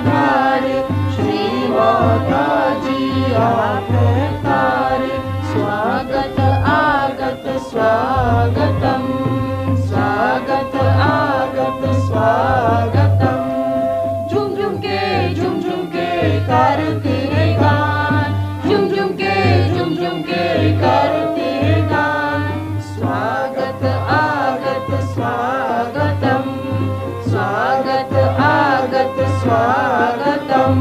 पधारे, श्री माता जी आप तारे, स्वागत आगत स्वागतम, स्वागत आगत स्वागतम। झुम झुम के करते हैं गान, झुम झुम के करते हैं गान। स्वागत आगत स्वागतम, स्वागत आगत स्वागतम।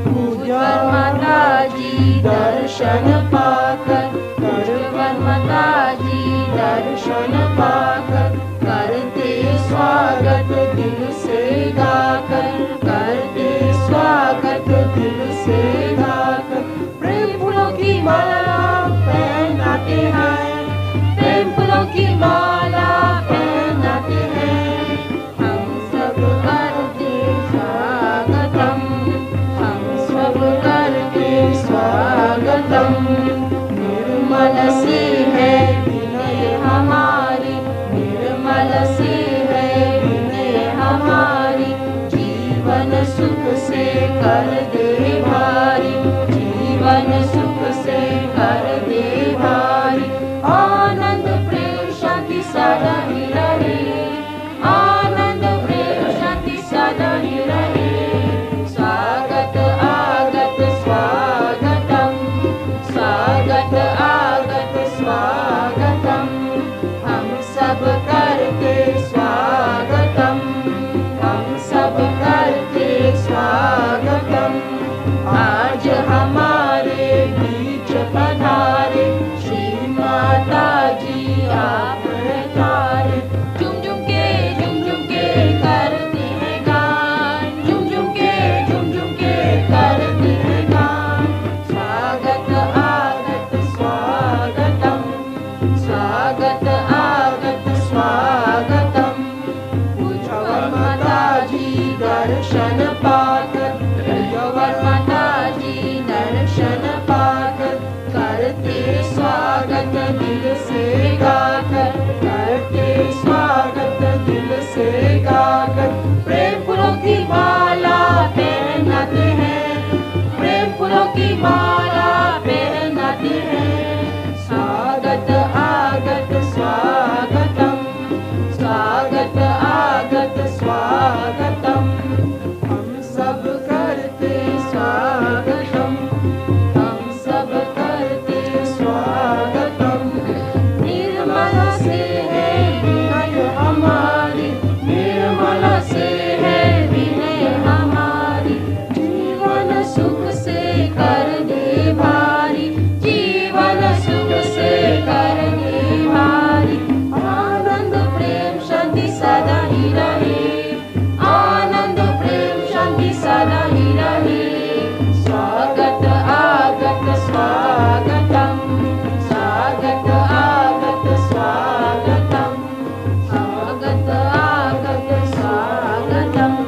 पूजा माता जी दर्शन पाकर, पूजन माता जी दर्शन पाकर, करते स्वागत दिल से गाकर, करते स्वागत दिल से गाकर। प्रेम फूलों की माला पहनाते हैं, प्रेम फूलों की माला पहनाते हैं। हम सब करते स्वागतम, हम सब करते स्वागतम। निर्मल से है विनय हमारी, निर्मल से है विनय हमारी। जीवन सुख से कर दे भारी, जीवन सुख से कर दे भारी। आनंद प्रेम शांति सदा ही रहे, आनंद प्रेम शांति सदा ही रहे। स्वागत आगत स्वागतम, स्वागत आगत स्वागतम। हम सब करते स्वागतम, हम सब करते स्वागतम। आज हमारे बीच पधारे, श्री माता जी आप तारे। झुम झुम के करते हैं गान, झुम झुम के करते हैं गान। स्वागत आगत स्वागतम, स्वागत आगत स्वागतम। पूजन माता जी दर्शन पाकर, पूजन माता जी दर्शन पाकर, करते स्वागत दिल से गाकर, करते स्वागत दिल से गाकर। प्रेम फूलों की माला पहनाते हैं, प्रेम फूलों की माला पहनाते हैं। स्वागत आगत स्वागतम, स्वागत आगत स्वागतम। हम सब करते स्वागतम, हम सब करते स्वागतम। निर्मल से है विनय हमारी, निर्मल से है विनय हमारी। जीवन सुख से कर दे भारी, जीवन सुख से कर दे भारी। आनंद प्रेम शांति सदा ही रहे, आनंद प्रेम शांति सदा ही रहे। स्वागत आगत स्वागतम, स्वागत आगत स्वागतम, स्वागत आगत स्वागतम।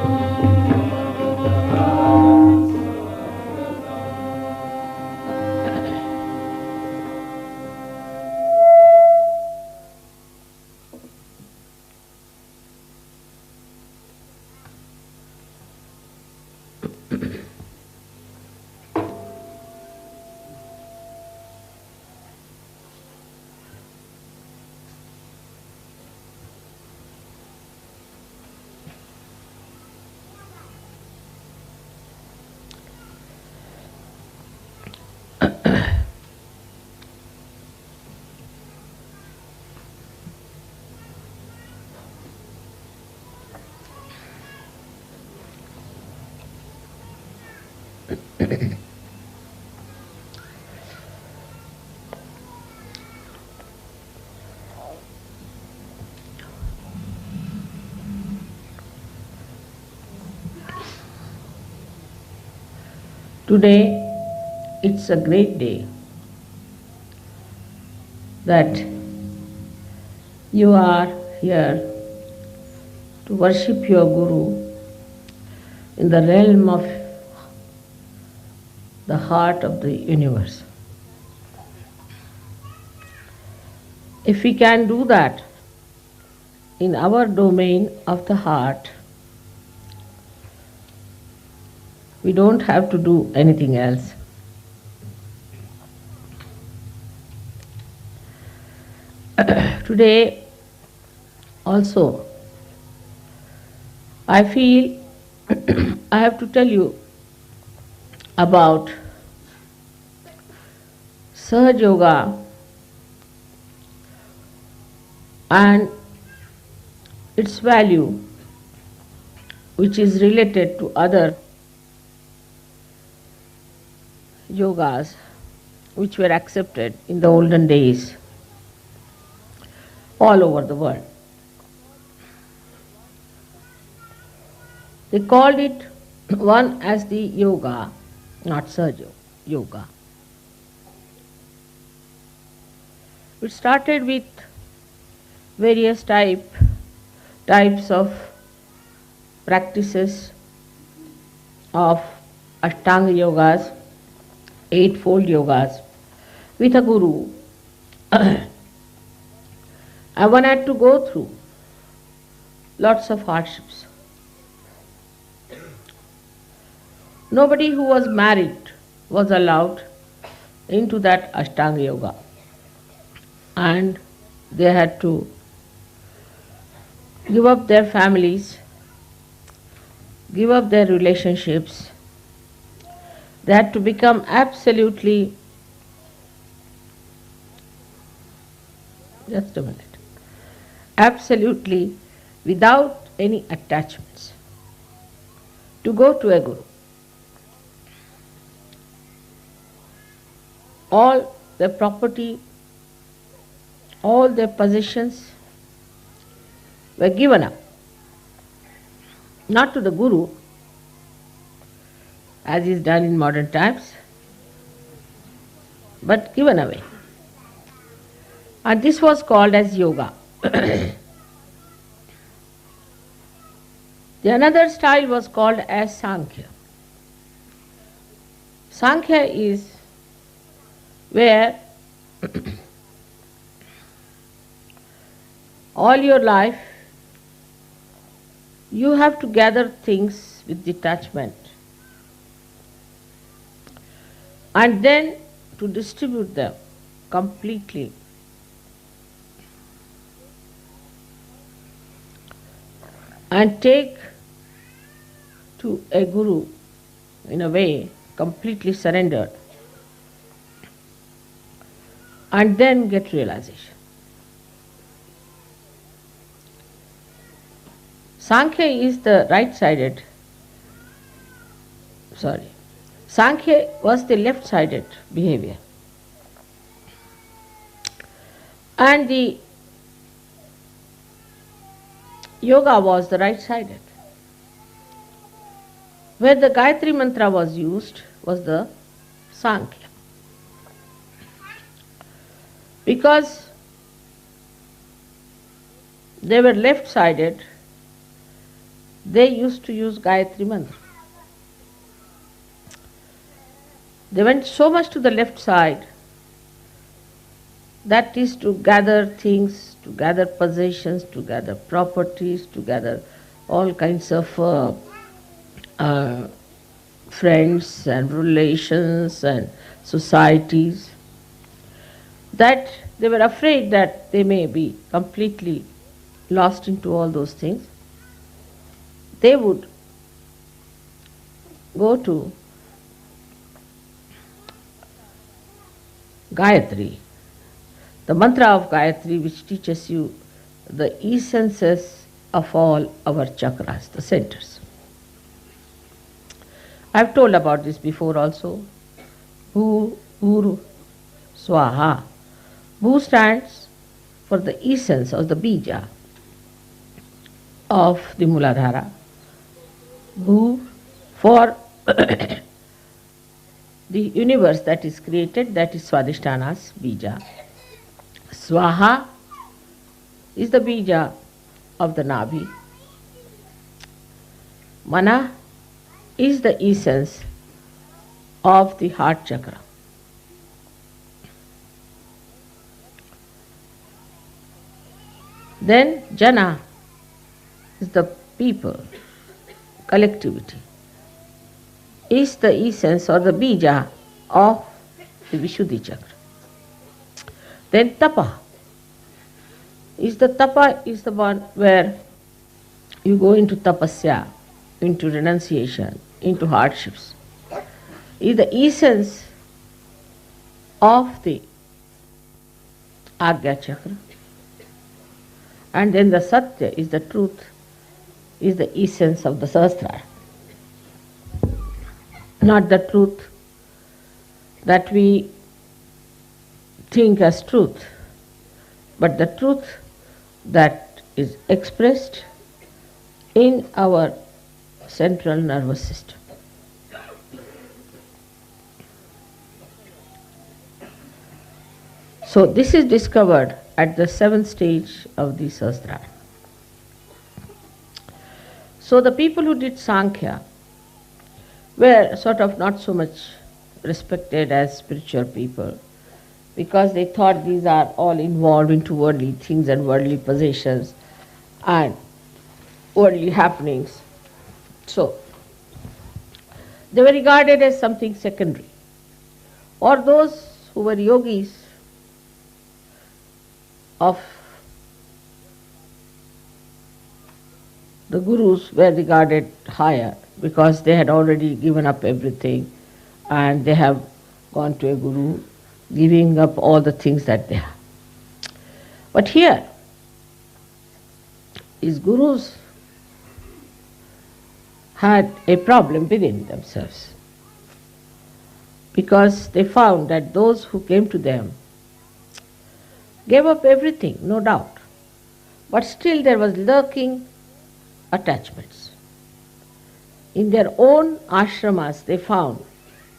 Today, it's a great day that you are here to worship your Guru in the realm of the heart of the universe. If we can do that in our domain of the heart, We don't have to do anything else. Today also, I feel I have to tell you about Sahaj Yoga and its value, which is related to other yogas which were accepted in the olden days all over the world. They called it one as the yoga, not Sahaj Yoga. It started with various types of practices of Ashtanga yogas, eightfold yogas, with a guru. And one had to go through lots of hardships. Nobody who was married was allowed into that Ashtanga yoga, and they had to give up their families, give up their relationships. They had to become absolutely, just a minute, absolutely without any attachments to go to a guru. All their property, all their possessions were given up, not to the guru, as is done in modern times, but given away. And this was called as yoga. The another style was called as Sankhya. Sankhya is where all your life you have to gather things with detachment and then to distribute them completely. And take to a guru in a way completely surrendered, and then get realization. Sankhya is the right-sided, Sankhya was the left-sided behavior. And the yoga was the right-sided. Where the Gayatri mantra was used was the Sankhya. Because they were left-sided, they used to use Gayatri mantra. They went so much to the left side, that is to gather things, to gather possessions, to gather properties, to gather all kinds of friends and relations and societies, that they were afraid that they may be completely lost into all those things. They would go to Gayatri, the mantra of Gayatri, which teaches you the essences of all our chakras, the centers. I have told about this before also. Bhu, Uru, Swaha. Bhu stands for the essence or the bija of the Muladhara. Bhu for the universe that is created, that is Swadhisthana's bija. Swaha is the bija of the Nabhi. Mana is the essence of the heart chakra. Then Jana is the people, collectivity. is the essence or the bija of the Vishuddhi chakra. Then tapa is the one where you go into tapasya, into renunciation, into hardships. Is the essence of the Agya chakra. And then the Satya is the truth, is the essence of the Sahasrara. Not the truth that we think as truth, but the truth that is expressed in our central nervous system. So this is discovered at the 7th stage of the Sahasrara. So the people who did Sankhya were sort of not so much respected as spiritual people, because they thought these are all involved into worldly things and worldly possessions and worldly happenings. So they were regarded as something secondary. Or those who were yogis of the gurus were regarded higher, because they had already given up everything and they have gone to a guru, giving up all the things that they have. But here, these gurus had a problem within themselves, because they found that those who came to them gave up everything, no doubt, but still there was lurking attachments. In their own ashramas, they found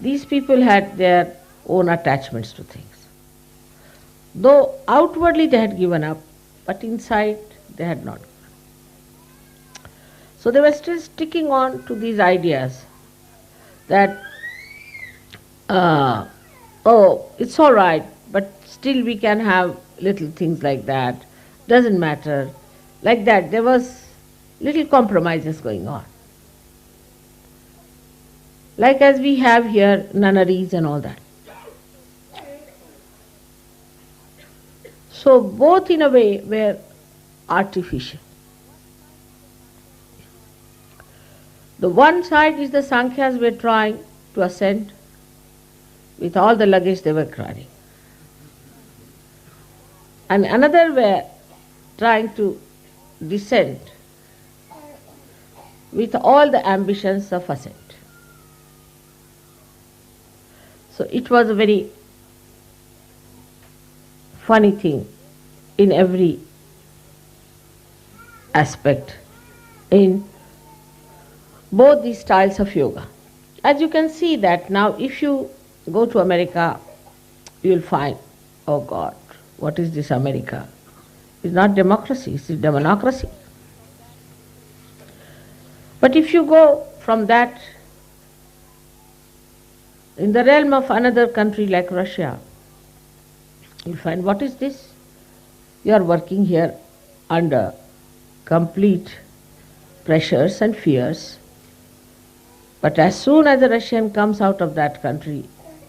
these people had their own attachments to things. Though outwardly they had given up, but inside they had not. So they were still sticking on to these ideas that, oh, it's all right, but still we can have little things like that, doesn't matter. Like that, there was little compromises going on. Like as we have here, nunneries and all that. So both in a way were artificial. The one side is the Sankhyas were trying to ascend with all the luggage they were carrying. And another were trying to descend with all the ambitions of ascent. So it was a very funny thing in every aspect in both these styles of yoga. As you can see that now if you go to America, you will find, oh God, what is this America? It's not democracy, it's demonocracy. But if you go from that in the realm of another country like Russia, you'll find, what is this? You are working here under complete pressures and fears. But as soon as a Russian comes out of that country,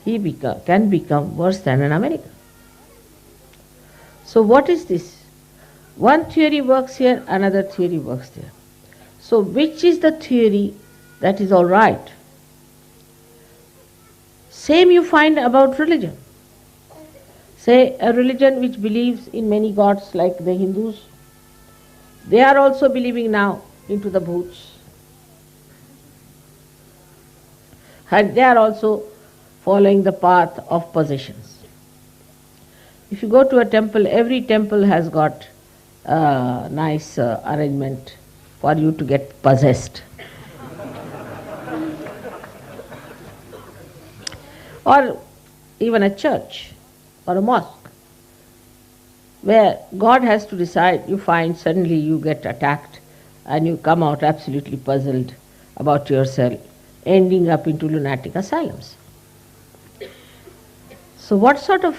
he can become worse than an American. So what is this? One theory works here, another theory works there. So which is the theory that is all right? Same you find about religion. Say a religion which believes in many gods like the Hindus, they are also believing now into the bhoots. And they are also following the path of possessions. If you go to a temple, every temple has got a nice arrangement for you to get possessed. Or even a church or a mosque, where God has to decide, you find suddenly you get attacked and you come out absolutely puzzled about yourself, ending up into lunatic asylums. So what sort of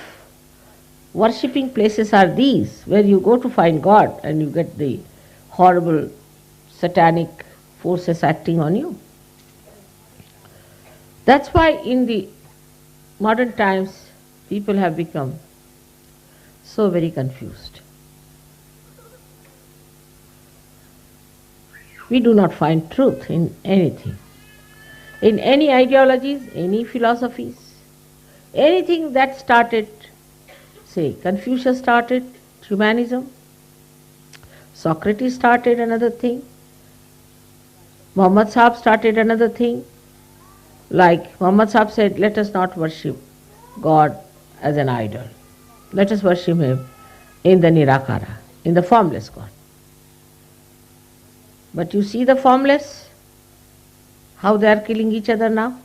worshipping places are these, where you go to find God and you get the horrible satanic forces acting on you? That's why in the modern times people have become so very confused. We do not find truth in anything, in any ideologies, any philosophies, anything that started, say, Confucius started humanism, Socrates started another thing, Muhammad Sahib started another thing. Like Muhammad Sahib said, let us not worship God as an idol. Let us worship Him in the Nirakara, in the formless God. But you see the formless, how they are killing each other now?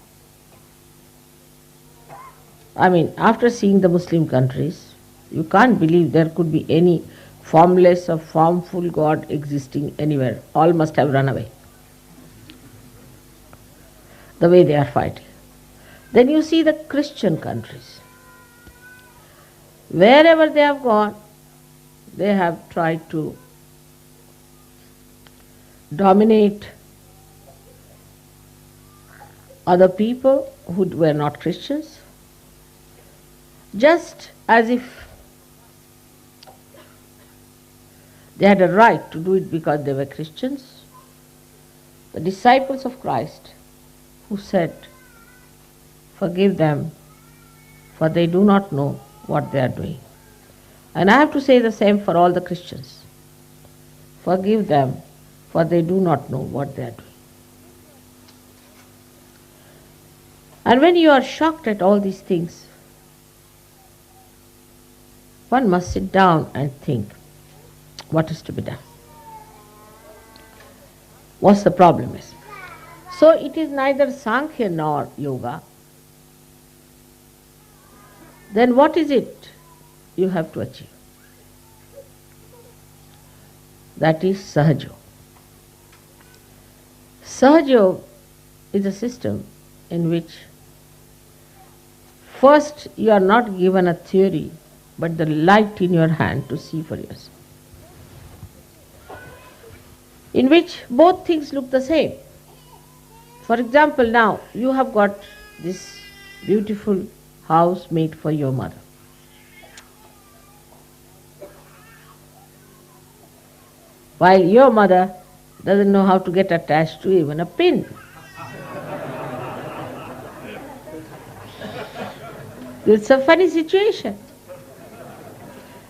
I mean, after seeing the Muslim countries, you can't believe there could be any formless or formful God existing anywhere. All must have run away. The way they are fighting. Then you see the Christian countries. Wherever they have gone, they have tried to dominate other people who were not Christians, just as if they had a right to do it because they were Christians. The disciples of Christ who said, forgive them, for they do not know what they are doing. And I have to say the same for all the Christians. Forgive them, for they do not know what they are doing. And when you are shocked at all these things, one must sit down and think, what is to be done? What's the problem is? So it is neither Sankhya nor Yoga. Then what is it you have to achieve? That is Sahaja. Sahaja is a system in which first you are not given a theory, but the light in your hand to see for yourself. In which both things look the same. For example, now you have got this beautiful house made for your mother. While your mother doesn't know how to get attached to even a pin. It's a funny situation.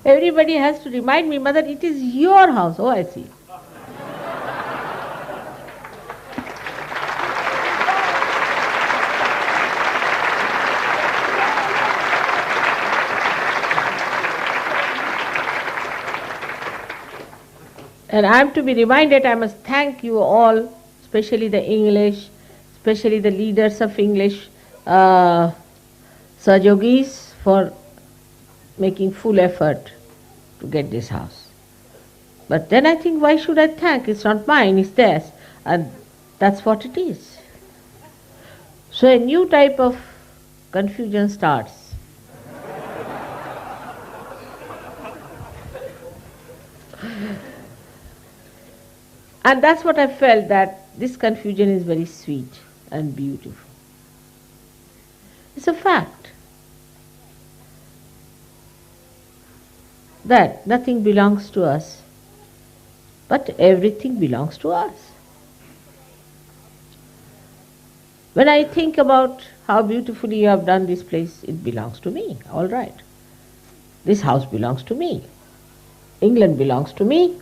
Everybody has to remind me, Mother, it is your house. Oh, I see. And I am to be reminded, I must thank you all, especially the English, especially the leaders of English, Sahajogis, for making full effort to get this house. But then I think, why should I thank? It's not mine, it's theirs. And that's what it is. So a new type of confusion starts. And that's what I felt, that this confusion is very sweet and beautiful. It's a fact that nothing belongs to us, but everything belongs to us. When I think about how beautifully you have done this place, it belongs to me, all right. This house belongs to me. England belongs to me.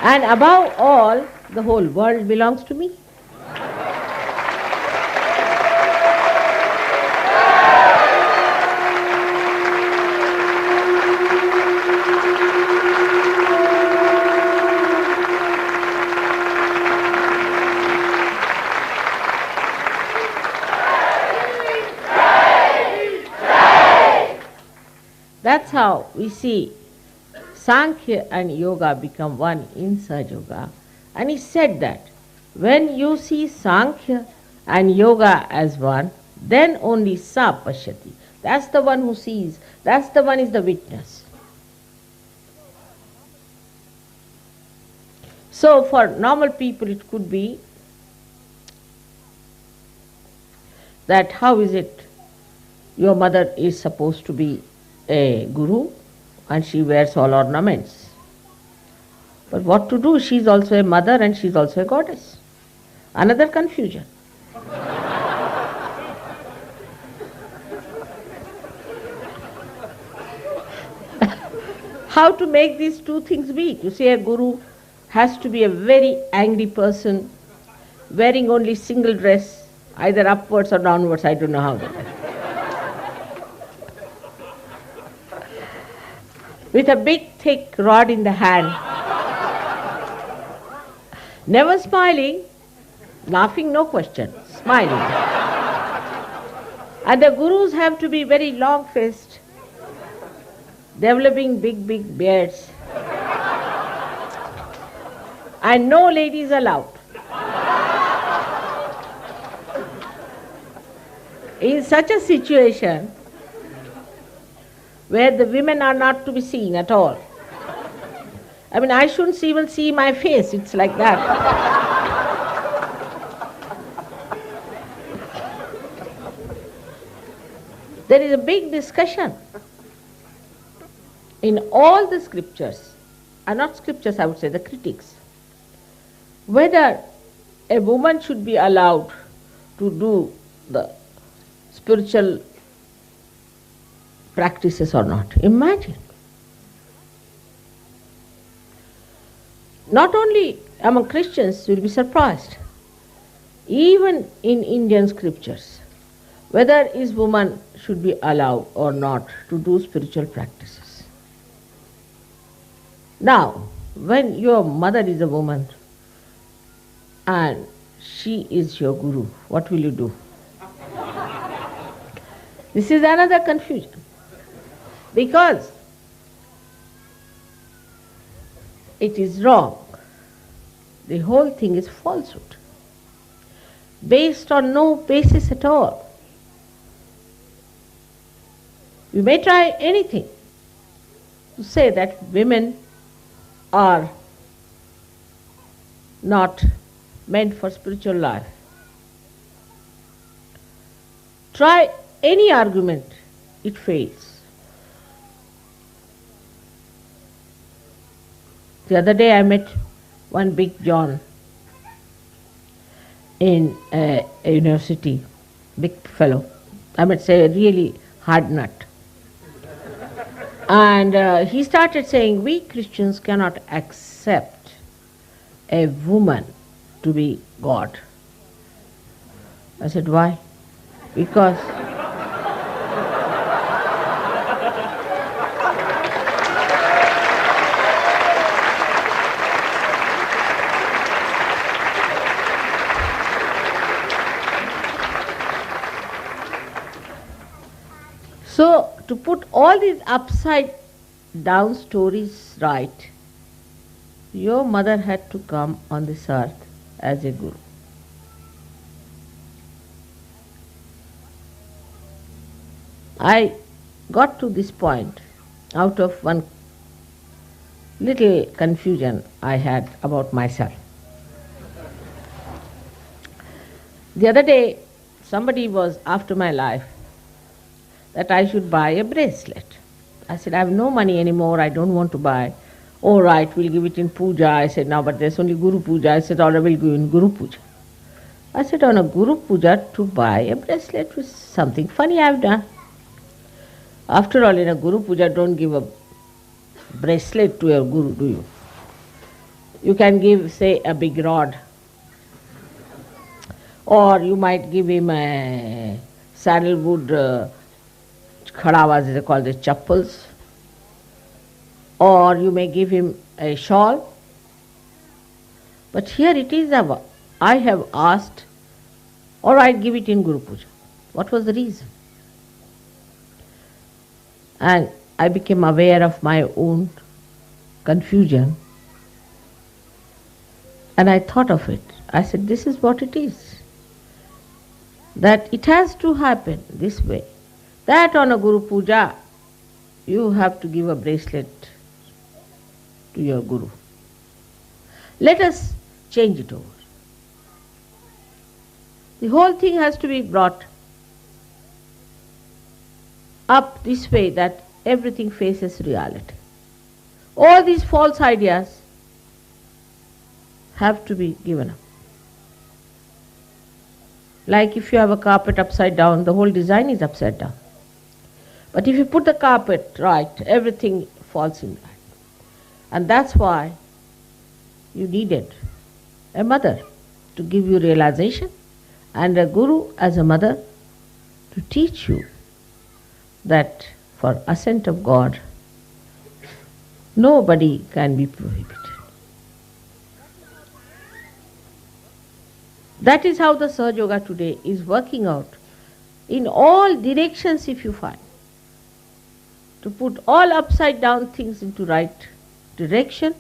And above all, the whole world belongs to me. That's how we see Sankhya and Yoga become one in Sahaja Yoga. And he said that when you see Sankhya and yoga as one, then only sa pashyati. That's the one who sees, that's the one is the witness. So for normal people it could be that how is it your mother is supposed to be a guru and she wears all ornaments. But what to do? She is also a mother and she is also a goddess. Another confusion. How to make these two things meet? You see, a guru has to be a very angry person, wearing only single dress, either upwards or downwards, I don't know how. With a big thick rod in the hand, never smiling, laughing no question, smiling. And the gurus have to be very long-faced, developing big beards, and no ladies allowed. In such a situation where the women are not to be seen at all, I mean, I shouldn't even see my face, it's like that. There is a big discussion in all the scriptures, and not scriptures, I would say, the critics, whether a woman should be allowed to do the spiritual practices or not. Imagine. Not only among Christians, you will be surprised, even in Indian scriptures, whether is woman should be allowed or not to do spiritual practices. Now, when your mother is a woman and she is your guru, what will you do? This is another confusion. Because it is wrong. The whole thing is falsehood, based on no basis at all. You may try anything to say that women are not meant for spiritual life. Try any argument, it fails. The other day I met one big John in a university, big fellow, I might say a really hard nut. And he started saying, we Christians cannot accept a woman to be God. I said, why? Because so, to put all these upside down stories right, your mother had to come on this earth as a guru. I got to this point out of one little confusion I had about myself. The other day, somebody was after my life that I should buy a bracelet. I said, I have no money anymore, I don't want to buy. All right, we'll give it in Puja. I said, no, but there's only Guru Puja. I said, all right, we'll give in Guru Puja. I said, on a Guru Puja to buy a bracelet was something funny I've done. After all, in a Guru Puja, don't give a bracelet to your Guru, do you? You can give, say, a big rod. Or you might give him a sandalwood khadawas, they call the chappals. Or you may give him a shawl. But here it is, I have asked, all right, give it in Guru Puja. What was the reason? And I became aware of my own confusion. And I thought of it. I said, this is what it is. that it has to happen this way. That on a Guru Puja, you have to give a bracelet to your Guru. Let us change it over. The whole thing has to be brought up this way that everything faces reality. All these false ideas have to be given up. Like if you have a carpet upside down, the whole design is upside down. But if you put the carpet right, everything falls in line. And that's why you needed a mother to give you realization and a guru as a mother to teach you that for ascent of God, nobody can be prohibited. That is how the Sahaja Yoga today is working out in all directions, if you find. To put all upside down things into right direction,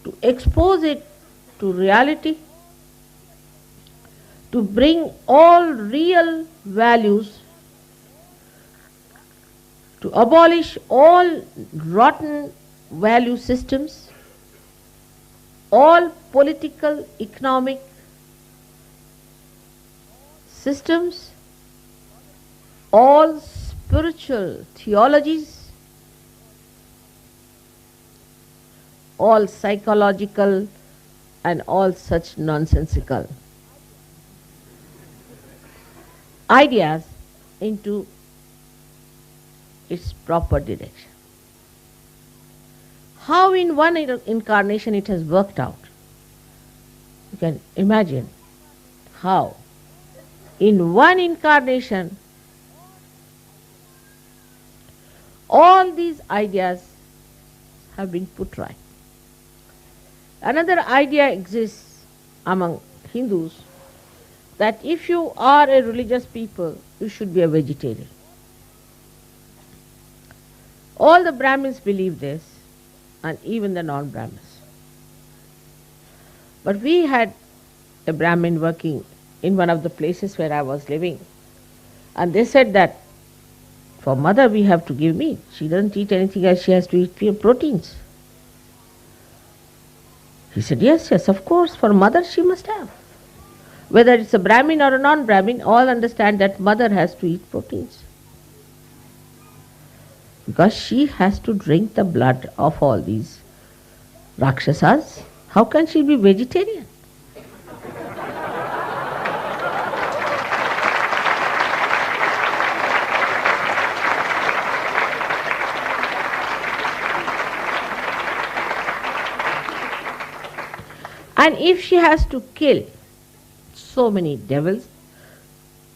to expose it to reality, to bring all real values, to abolish all rotten value systems, all political, economic systems, all spiritual theologies, all psychological and all such nonsensical ideas into its proper direction. How in one incarnation it has worked out. You can imagine how in one incarnation all these ideas have been put right. Another idea exists among Hindus that if you are a religious people, you should be a vegetarian. All the Brahmins believe this, and even the non-Brahmins. But we had a Brahmin working in one of the places where I was living, and they said that for mother we have to give meat. She doesn't eat anything else, she has to eat pure proteins. He said, yes, of course, for mother she must have. Whether it's a Brahmin or a non-Brahmin, all understand that mother has to eat proteins. Because she has to drink the blood of all these Rakshasas. How can she be vegetarian? And if she has to kill so many devils,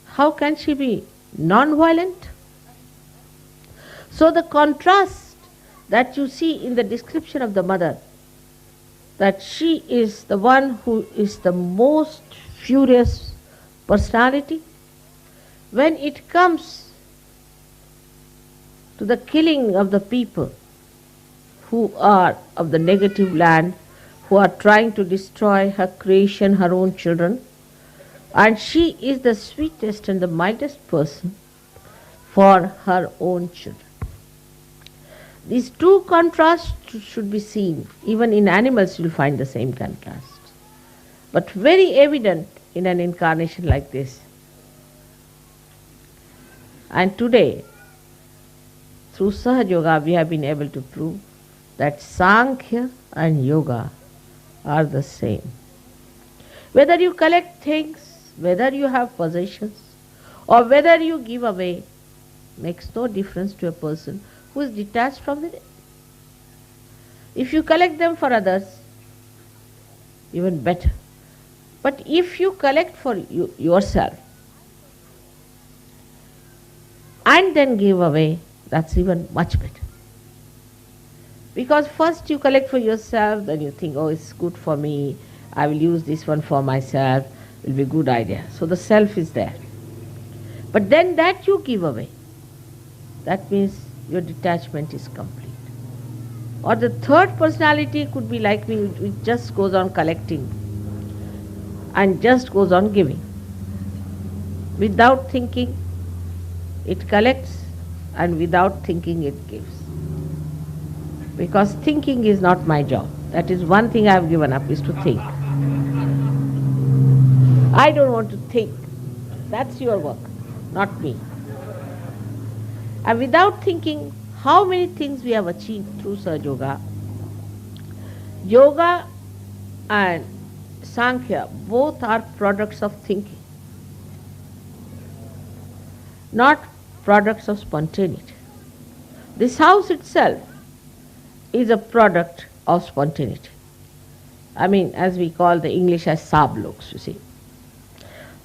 how can she be non-violent? So the contrast that you see in the description of the mother, that she is the one who is the most furious personality, when it comes to the killing of the people who are of the negative land, who are trying to destroy her creation, her own children, and she is the sweetest and the mildest person for her own children. These two contrasts should be seen. Even in animals you will find the same contrast. But very evident in an incarnation like this. And today, through Sahaja Yoga, we have been able to prove that Sankhya and Yoga are the same. Whether you collect things, whether you have possessions, or whether you give away, makes no difference to a person who is detached from it. If you collect them for others, even better. But if you collect for yourself and then give away, that's even much better. Because first you collect for yourself, then you think, oh, it's good for me, I will use this one for myself, it will be a good idea. So the self is there. But then that you give away, that means your detachment is complete. Or the third personality could be like me, which just goes on collecting and just goes on giving. Without thinking, it collects, and without thinking, it gives. Because thinking is not my job. That is one thing I have given up, is to think. I don't want to think. That's your work, not me. And without thinking, how many things we have achieved through Sahaja Yoga. Yoga and Sankhya both are products of thinking, not products of spontaneity. This house itself is a product of spontaneity. I mean, as we call the English as sabloks, you see.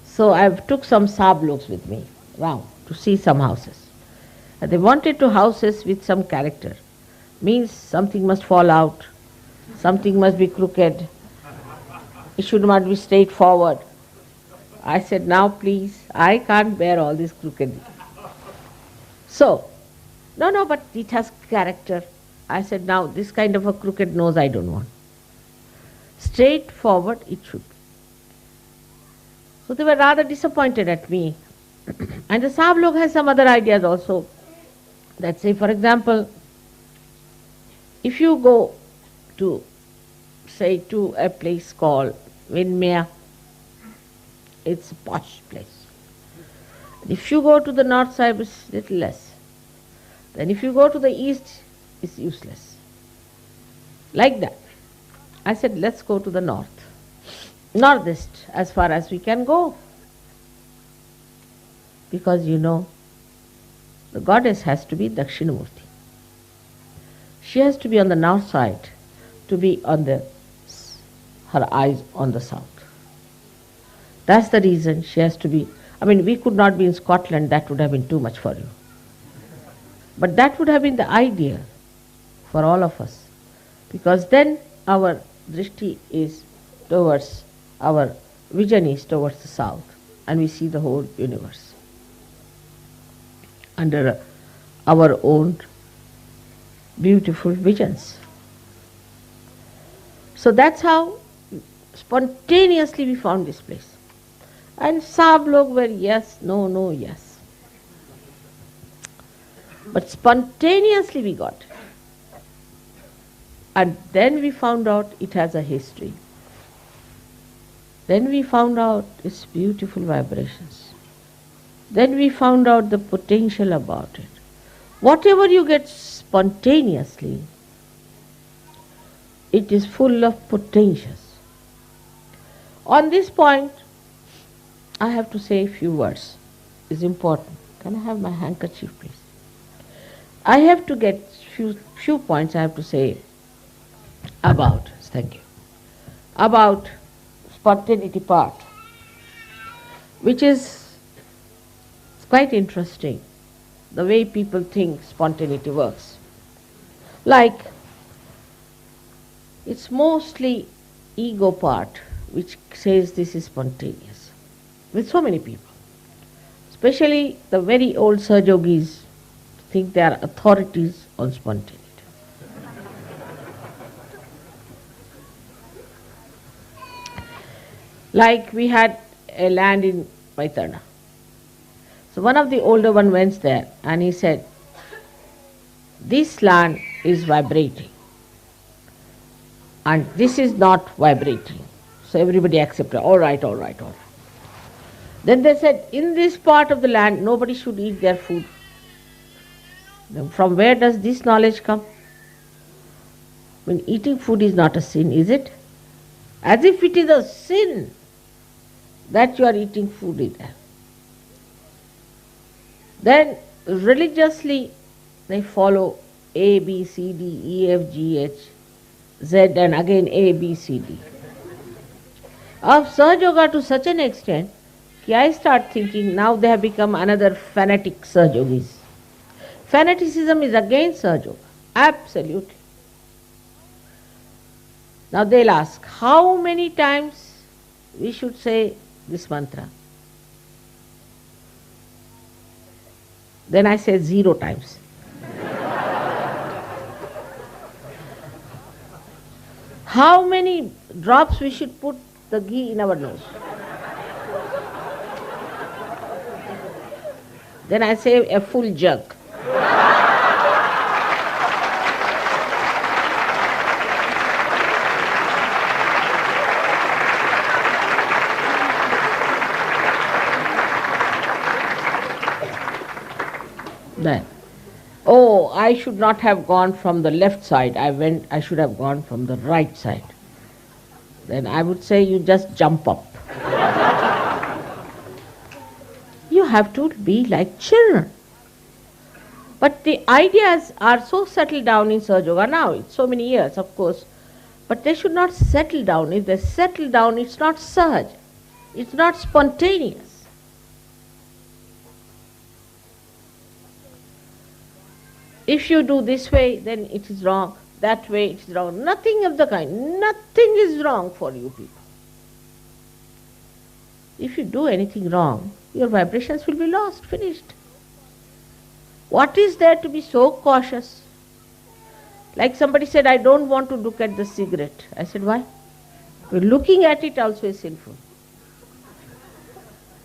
So I took some sabloks with me round to see some houses. And they wanted to houses with some character. Means something must fall out, something must be crooked, it should not be straightforward. I said, now please, I can't bear all this crooked. So, no, but it has character. I said, now this kind of a crooked nose I don't want. Straightforward it should be. So they were rather disappointed at me. And the Sablok has some other ideas also. That say, for example, if you go to, say, to a place called Vinmaya, it's a posh place. If you go to the north side, it's little less. Then if you go to the east, it's useless. Like that. I said, let's go to the northeast, as far as we can go. Because you know, the goddess has to be Dakshinamurti. She has to be on the north side, to be on her eyes on the south. That's the reason she has to be. I mean, we could not be in Scotland, that would have been too much for you. But that would have been the ideal for all of us. Because then our drishti is towards, our vision is towards the south, and we see the whole universe under our own beautiful visions. So that's how spontaneously we found this place. And Sablok were yes, no, yes. But spontaneously we got. And then we found out it has a history. Then we found out its beautiful vibrations. Then we found out the potential about it. Whatever you get spontaneously, it is full of potentials. On this point, I have to say a few words. It's important. Can I have my handkerchief, please? I have to get few points I have to say about, thank you, about spontaneity part, which is quite interesting, the way people think spontaneity works. Like, it's mostly ego part which says this is spontaneous, with so many people. Especially the very old Sahaja Yogis think they are authorities on spontaneity. Like we had a land in Vaitana. So one of the older one went there and he said, this land is vibrating and this is not vibrating. So everybody accepted, all right. Then they said, in this part of the land, nobody should eat their food. Then from where does this knowledge come? When eating food is not a sin, is it? As if it is a sin that you are eating food in there. Then religiously they follow A, B, C, D, E, F, G, H, Z and again A, B, C, D. Of Sahaja Yoga to such an extent that I start thinking now they have become another fanatic Sahaja Yogis. Fanaticism is against Sahaja Yoga, absolutely. Now they'll ask, how many times we should say this mantra? Then I say 0 times. How many drops we should put the ghee in our nose? Then I say a full jug. Then, oh, I should not have gone from the left side. I should have gone from the right side. Then I would say, you just jump up. You have to be like children. But the ideas are so settled down in Sahaja Yoga now. It's so many years, of course. But they should not settle down. If they settle down, it's not Sahaj. It's not spontaneous. If you do this way, then it is wrong. That way, it is wrong. Nothing of the kind. Nothing is wrong for you people. If you do anything wrong, your vibrations will be lost, finished. What is there to be so cautious? Like somebody said, I don't want to look at the cigarette. I said, why? Well, looking at it also is sinful.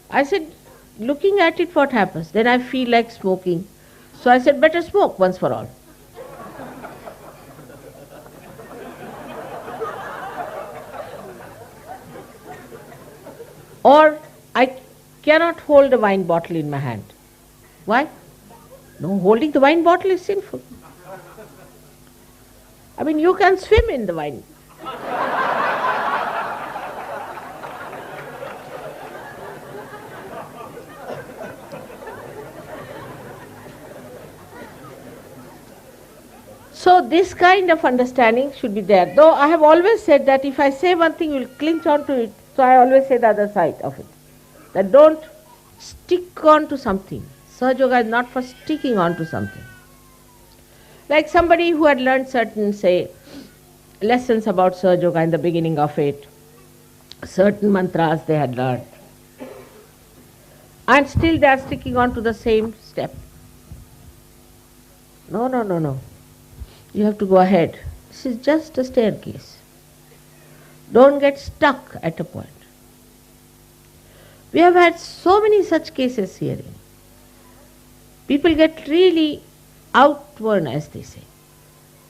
I said, looking at it, what happens? Then I feel like smoking. So I said, better smoke once for all. Or I cannot hold a wine bottle in my hand. Why? No, holding the wine bottle is sinful. I mean, you can swim in the wine. So this kind of understanding should be there. Though I have always said that if I say one thing, you will cling on to it. So I always say the other side of it. That don't stick on to something. Sahaja Yoga is not for sticking on to something. Like somebody who had learned certain, say, lessons about Sahaja Yoga in the beginning of it, certain mantras they had learned, and still they are sticking on to the same step. No, no, no, no. You have to go ahead. This is just a staircase. Don't get stuck at a point. We have had so many such cases here. People get really outworn, as they say.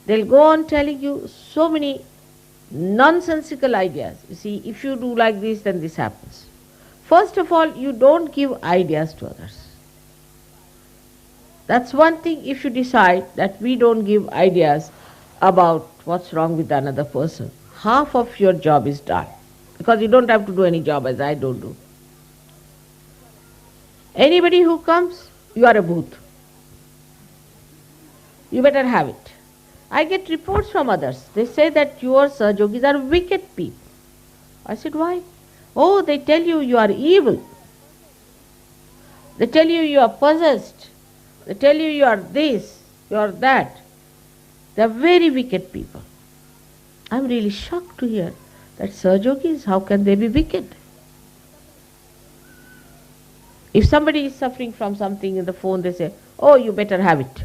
They'll go on telling you so many nonsensical ideas. You see, if you do like this, then this happens. First of all, you don't give ideas to others. That's one thing. If you decide that we don't give ideas about what's wrong with another person, half of your job is done. Because you don't have to do any job as I don't do. Anybody who comes, you are a booth. You better have it. I get reports from others. They say that your Sahaja Yogis are wicked people. I said, why? Oh, they tell you you are evil. They tell you you are possessed. They tell you you are this, you are that. They are very wicked people. I am really shocked to hear that Sahaja Yogis, how can they be wicked? If somebody is suffering from something in the phone, they say, oh, you better have it.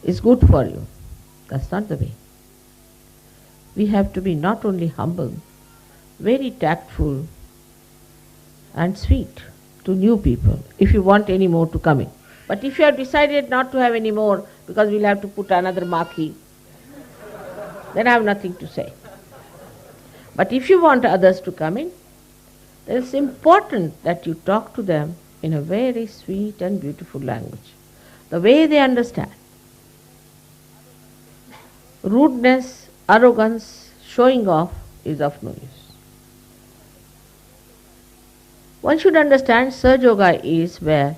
It's good for you. That's not the way. We have to be not only humble, very tactful and sweet to new people if you want any more to come in. But if you have decided not to have any more because we'll have to put another marquee, then I have nothing to say. But if you want others to come in, then it's important that you talk to them in a very sweet and beautiful language, the way they understand. Rudeness, arrogance, showing off is of no use. One should understand Sahaja Yoga is where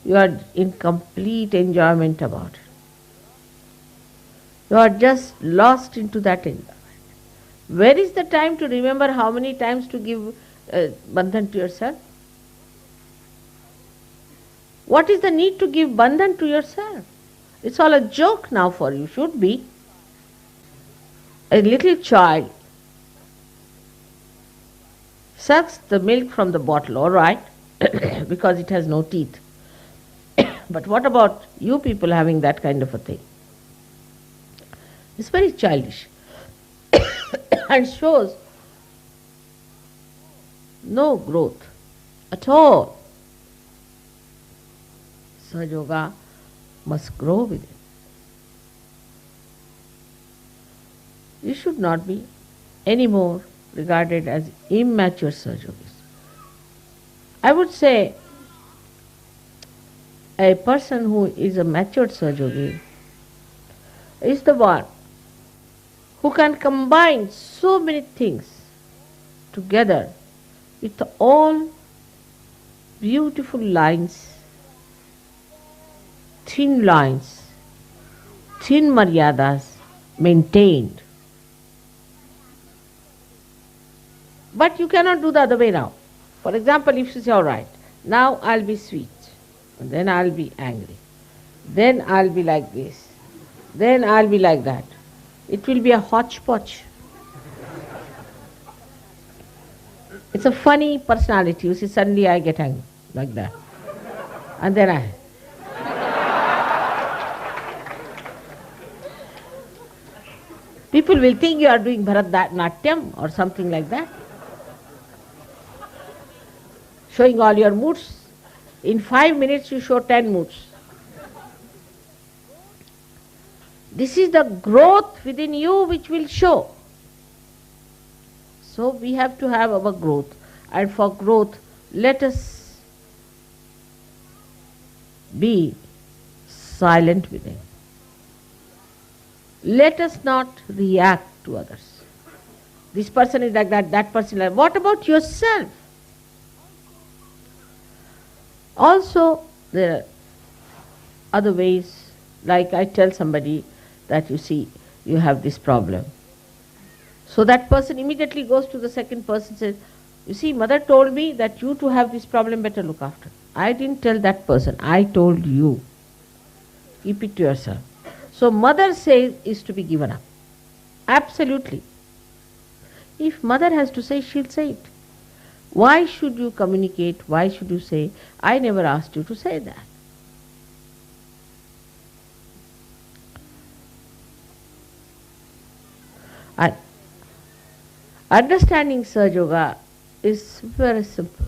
you are in complete enjoyment about it. You are just lost into that enjoyment. Where is the time to remember how many times to give bandhan to yourself? What is the need to give bandhan to yourself? It's all a joke now for you, should be. A little child sucks the milk from the bottle, all right, because it has no teeth. But what about you people having that kind of a thing? It's very childish and shows no growth at all. Sahaja Yoga must grow within. You should not be anymore regarded as immature Sahaja Yogis. I would say a person who is a matured Sahaja Yogi is the one who can combine so many things together with all beautiful lines, thin maryadas maintained. But you cannot do the other way now. For example, if you say, all right, now I'll be sweet, and then I'll be angry, then I'll be like this, then I'll be like that. It will be a hodgepodge. It's a funny personality. You see, suddenly I get angry, like that. And then I... People will think you are doing Bharatanatyam or something like that. Showing all your moods. In 5 minutes you show 10 moods. This is the growth within you which will show. So we have to have our growth. And for growth, let us be silent within. Let us not react to others. This person is like that, that person is like that. What about yourself? Also, there are other ways, like I tell somebody that you see, you have this problem. So that person immediately goes to the second person and says, you see, mother told me that you too have this problem, better look after. I didn't tell that person, I told you. Keep it to yourself. So mother says is to be given up. Absolutely. If mother has to say, she'll say it. Why should you communicate? Why should you say, I never asked you to say that? And understanding Sahaja Yoga is very simple.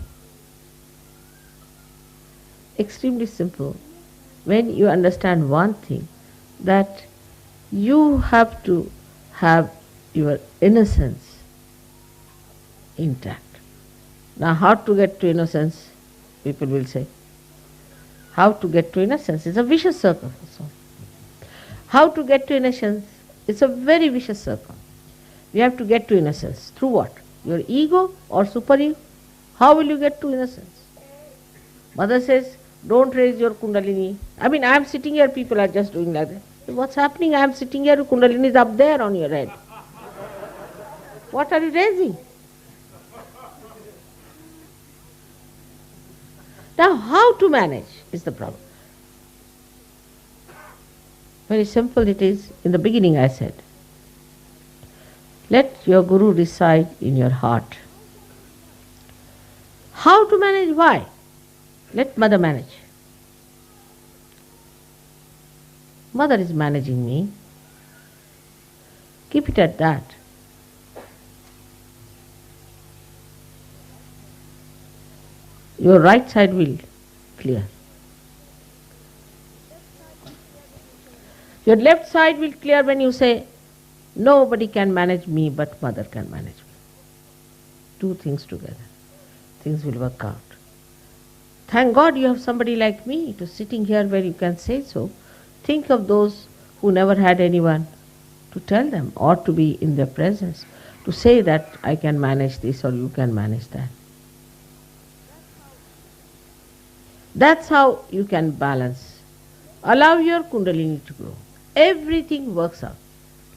Extremely simple. When you understand one thing, that you have to have your innocence intact. Now how to get to innocence? People will say. How to get to innocence? It's a vicious circle. How to get to innocence? It's a very vicious circle. We have to get to innocence. Through what? Your ego or super ego? How will you get to innocence? Mother says, don't raise your kundalini. I mean, I am sitting here, people are just doing like that. What's happening? I am sitting here, kundalini is up there on your head. What are you raising? Now, how to manage is the problem. Very simple it is. In the beginning I said, let your Guru reside in your heart. How to manage? Why? Let mother manage. Mother is managing me. Keep it at that. Your right side will clear. Your left side will clear when you say, nobody can manage me but mother can manage me. Two things together. Things will work out. Thank God you have somebody like me to sitting here where you can say so. Think of those who never had anyone to tell them or to be in their presence, to say that I can manage this or you can manage that. That's how you can balance. Allow your kundalini to grow. Everything works out.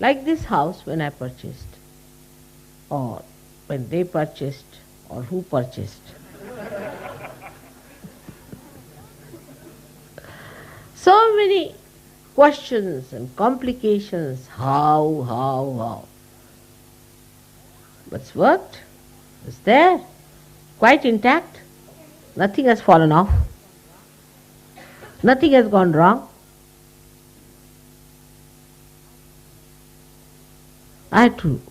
Like this house when I purchased, or when they purchased, or who purchased. So many questions and complications. How? What's worked? It's there. Quite intact. Nothing has fallen off. Nothing has gone wrong. I had to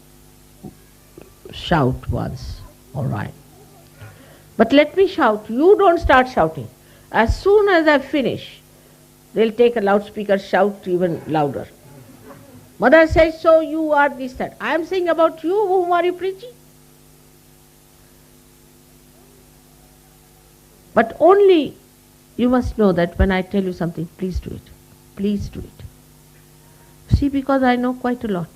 shout once, all right. But let me shout. You don't start shouting. As soon as I finish, they'll take a loudspeaker, shout even louder. Mother says so, you are this, that. I am saying about you, whom are you preaching? But only you must know that when I tell you something, please do it. Please do it. See, because I know quite a lot.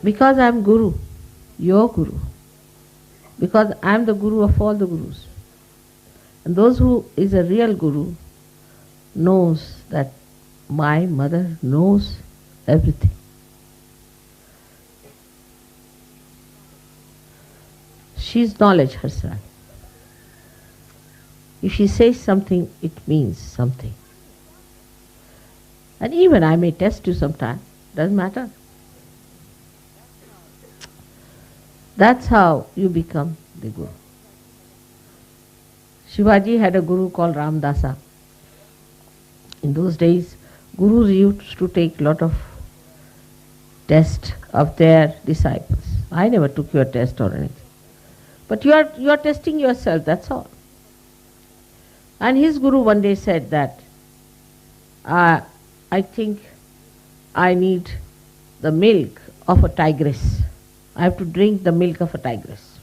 Because I am Guru, your Guru. Because I am the Guru of all the Gurus. And those who is a real Guru knows that my mother knows everything. She is knowledge herself. If she says something, it means something. And even I may test you sometime, doesn't matter. That's how you become the Guru. Shivaji had a Guru called Ramdasa. In those days, Gurus used to take a lot of tests of their disciples. I never took your test or anything. But you are testing yourself, that's all. And his Guru one day said that, I think I need the milk of a tigress. I have to drink the milk of a tigress.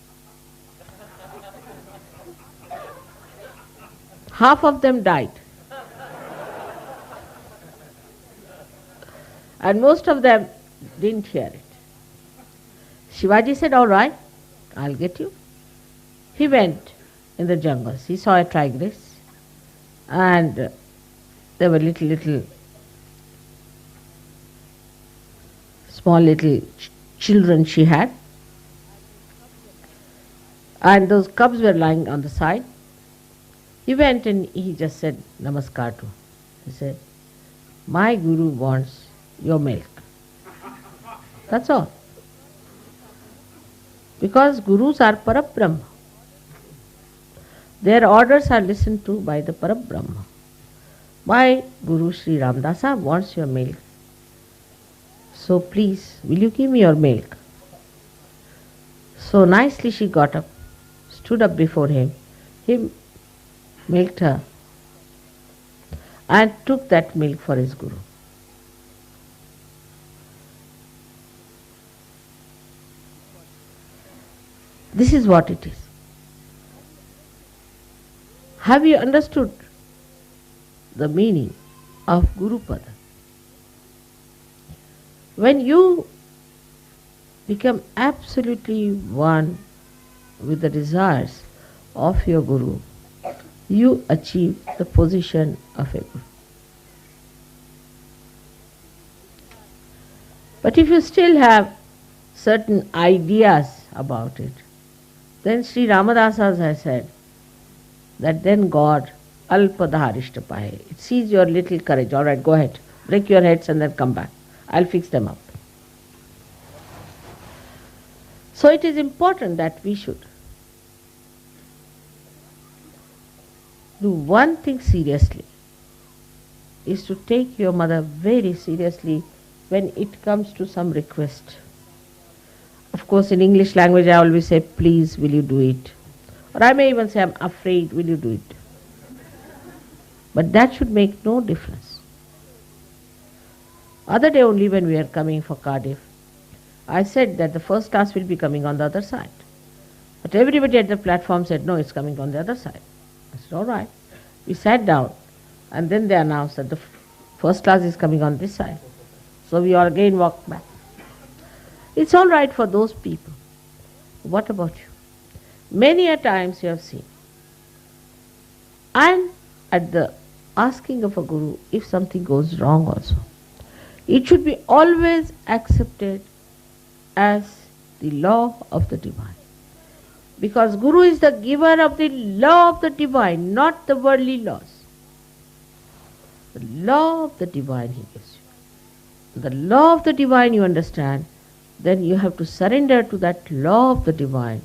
Half of them died. And most of them didn't hear it. Shivaji said, all right, I'll get you. He went in the jungles. He saw a tigress and there were small little children she had. And those cubs were lying on the side. He went and he just said, Namaskar to her. He said, my Guru wants your milk. That's all. Because Gurus are Parabrahma. Their orders are listened to by the Parabrahma. My Guru Shri Ramdasa wants your milk. So please, will you give me your milk? So nicely she got up, stood up before him. He milked her and took that milk for his Guru. This is what it is. Have you understood the meaning of Guru Pada? When you become absolutely one with the desires of your Guru, you achieve the position of a Guru. But if you still have certain ideas about it, then Sri Ramadasa has said that then God alpadharishtapahe. It sees your little courage. All right, go ahead. Break your heads and then come back. I'll fix them up. So it is important that we should do one thing seriously, is to take your mother very seriously when it comes to some request. Of course, in English language I always say, please, will you do it? Or I may even say, I'm afraid, will you do it? But that should make no difference. Other day only when we are coming for Cardiff, I said that the first class will be coming on the other side. But everybody at the platform said, no, it's coming on the other side. I said, all right. We sat down and then they announced that the first class is coming on this side. So we all again walked back. It's all right for those people. What about you? Many a times you have seen. And at the asking of a Guru, if something goes wrong also, it should be always accepted as the law of the divine. Because Guru is the giver of the law of the divine, not the worldly laws. The law of the divine he gives you. The law of the divine you understand, then you have to surrender to that law of the divine.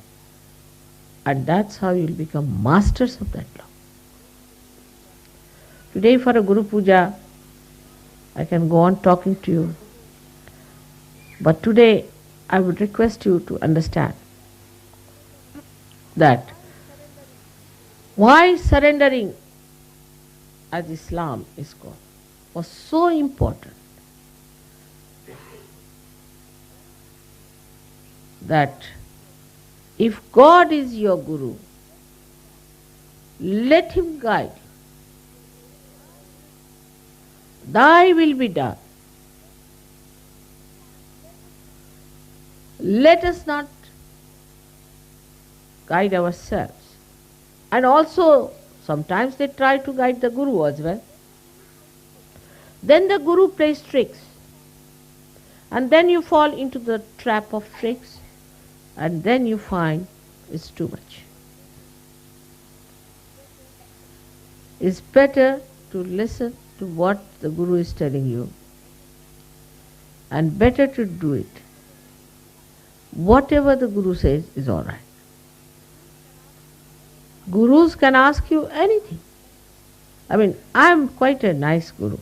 And that's how you will become masters of that law. Today for a Guru Puja, I can go on talking to you. But today I would request you to understand that Why surrendering, as Islam is called, was so important that if God is your Guru, let Him guide you. Thy will be done. Let us not guide ourselves. And also, sometimes they try to guide the Guru as well. Then the Guru plays tricks. And then you fall into the trap of tricks. And then you find it's too much. It's better to listen to what the Guru is telling you. And better to do it. Whatever the Guru says is all right. Gurus can ask you anything. I mean, I am quite a nice Guru.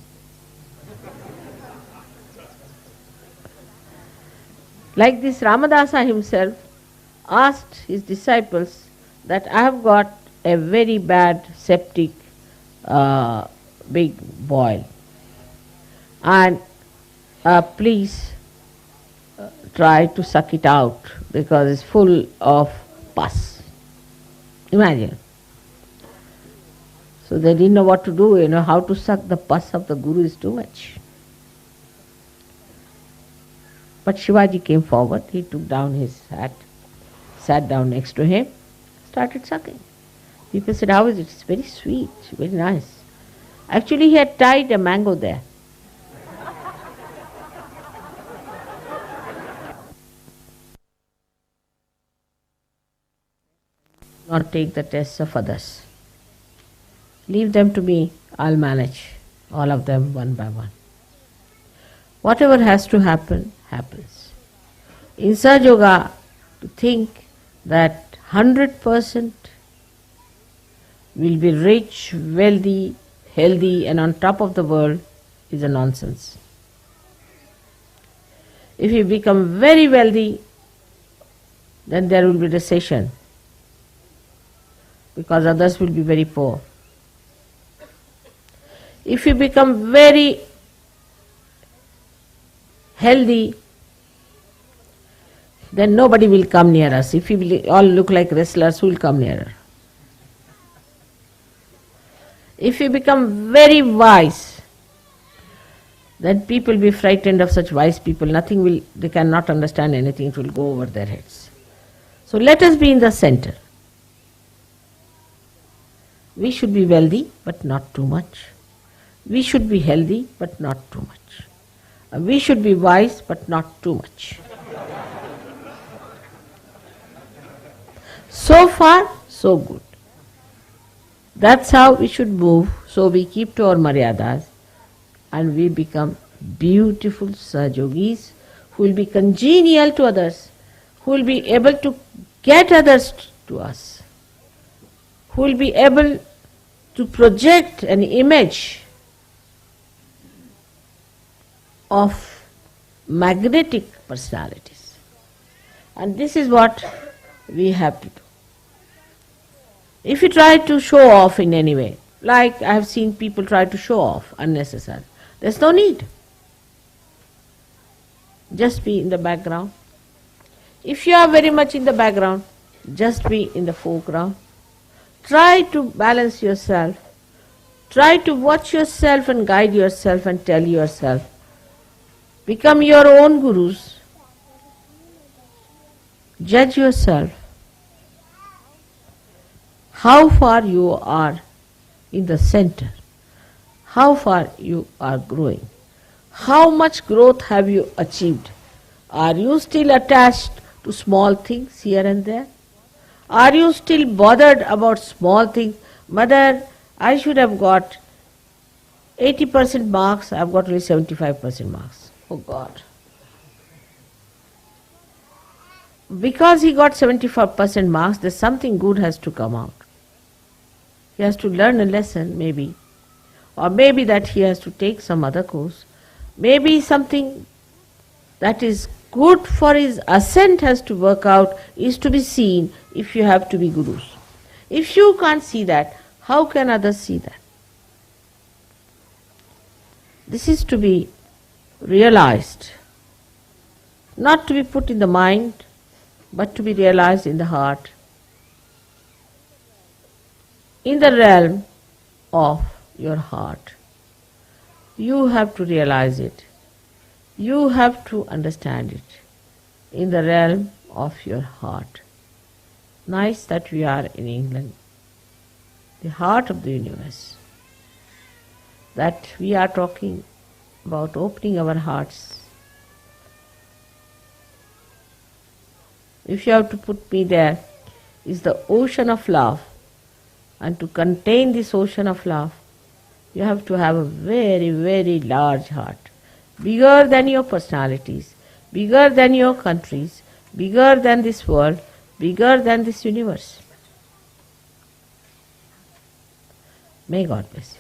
Like this Ramadasa himself asked his disciples that I have got a very bad septic big boil, and please try to suck it out because it's full of pus. Imagine. So they didn't know what to do, how to suck the pus of the Guru is too much. But Shivaji came forward, he took down his hat, sat down next to him, started sucking. People said, how is it? It's very sweet, very nice. Actually, he had tied a mango there. Not take the tests of others. Leave them to me, I'll manage all of them one by one. Whatever has to happen, happens. In Sahaja Yoga, to think that 100% will be rich, wealthy, healthy and on top of the world is a nonsense. If you become very wealthy, then there will be recession because others will be very poor. If you become very healthy, then nobody will come near us. If we all look like wrestlers, who will come nearer? If you become very wise, then people will be frightened of such wise people. They cannot understand anything, it will go over their heads. So let us be in the center. We should be wealthy, but not too much. We should be healthy, but not too much. We should be wise, but not too much. So far, so good. That's how we should move, so we keep to our maryadas and we become beautiful Sahajogis who will be congenial to others, who will be able to get others to us, who will be able to project an image of magnetic personalities. And this is what we have to do. If you try to show off in any way, like I have seen people try to show off unnecessarily, there's no need. Just be in the background. If you are very much in the background, just be in the foreground. Try to balance yourself. Try to watch yourself and guide yourself and tell yourself. Become your own gurus. Judge yourself. How far you are in the center. How far you are growing. How much growth have you achieved? Are you still attached to small things here and there? Are you still bothered about small things? Mother, I should have got 80% marks, I have got only 75% marks. Oh God. Because he got 75% marks, there's something good has to come out. He has to learn a lesson, maybe. Or maybe that he has to take some other course. Maybe something that is good for his ascent has to work out, is to be seen if you have to be gurus. If you can't see that, how can others see that? This is to be realized, not to be put in the mind, but to be realized in the heart, in the realm of your heart. You have to realize it. You have to understand it in the realm of your heart. Nice that we are in England, the heart of the universe, that we are talking about opening our hearts. If you have to put me there, is the ocean of love. And to contain this ocean of love, you have to have a very, very large heart, bigger than your personalities, bigger than your countries, bigger than this world, bigger than this universe. May God bless you.